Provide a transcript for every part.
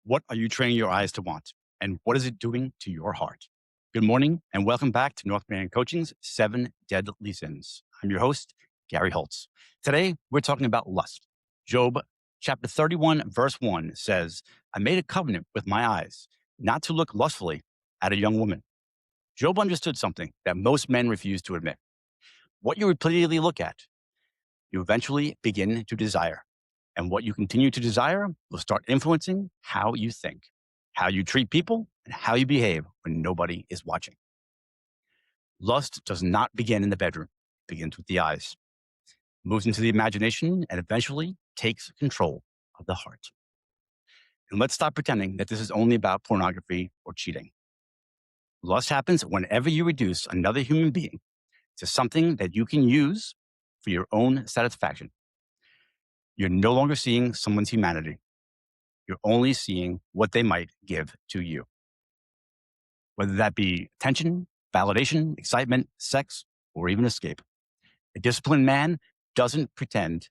What are you training your eyes to want? And what is it doing to your heart? Good morning and welcome back to Northman Coaching's 7 Deadly Sins. I'm your host, Gary Holtz. Today, we're talking about lust. Job chapter 31, verse 1 says, I made a covenant with my eyes not to look lustfully at a young woman. Job understood something that most men refuse to admit. What you repeatedly look at, you eventually begin to desire. And what you continue to desire will start influencing how you think, how you treat people, and how you behave when nobody is watching. Lust does not begin in the bedroom. It begins with the eyes, moves into the imagination, and eventually takes control of the heart. And let's stop pretending that this is only about pornography or cheating. Lust happens whenever you reduce another human being to something that you can use for your own satisfaction. You're no longer seeing someone's humanity. You're only seeing what they might give to you. Whether that be attention, validation, excitement, sex, or even escape. A disciplined man doesn't pretend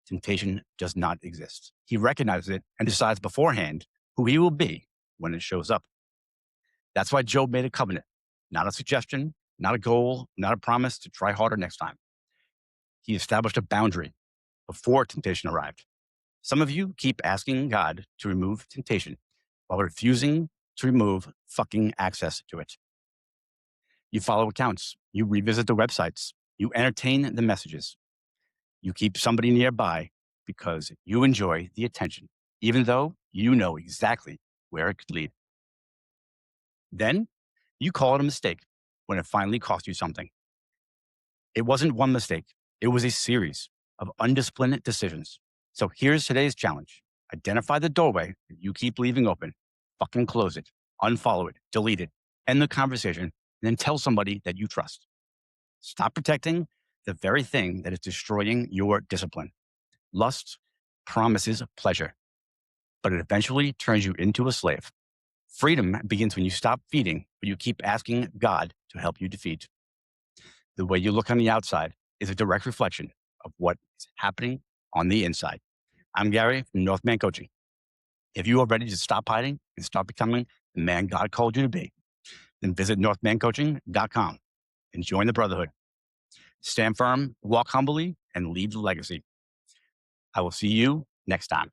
temptation does not exist. He recognizes it and decides beforehand who he will be when it shows up. That's why Job made a covenant, not a suggestion, not a goal, not a promise to try harder next time. He established a boundary before temptation arrived. Some of you keep asking God to remove temptation while refusing to remove fucking access to it. You follow accounts. You revisit the websites. You entertain the messages. You keep somebody nearby because you enjoy the attention, even though you know exactly where it could lead. Then you call it a mistake when it finally cost you something. It wasn't one mistake. It was a series of undisciplined decisions. So here's today's challenge. Identify the doorway that you keep leaving open. Fucking close it. Unfollow it. Delete it. End the conversation. And then tell somebody that you trust. Stop protecting the very thing that is destroying your discipline. Lust promises pleasure, but it eventually turns you into a slave. Freedom begins when you stop feeding, but you keep asking God to help you defeat. The way you look on the outside is a direct reflection of what is happening on the inside. I'm Gary from Northman Coaching. If you are ready to stop hiding and start becoming the man God called you to be, then visit northmancoaching.com and join the brotherhood. Stand firm, walk humbly, and leave the legacy. I will see you next time.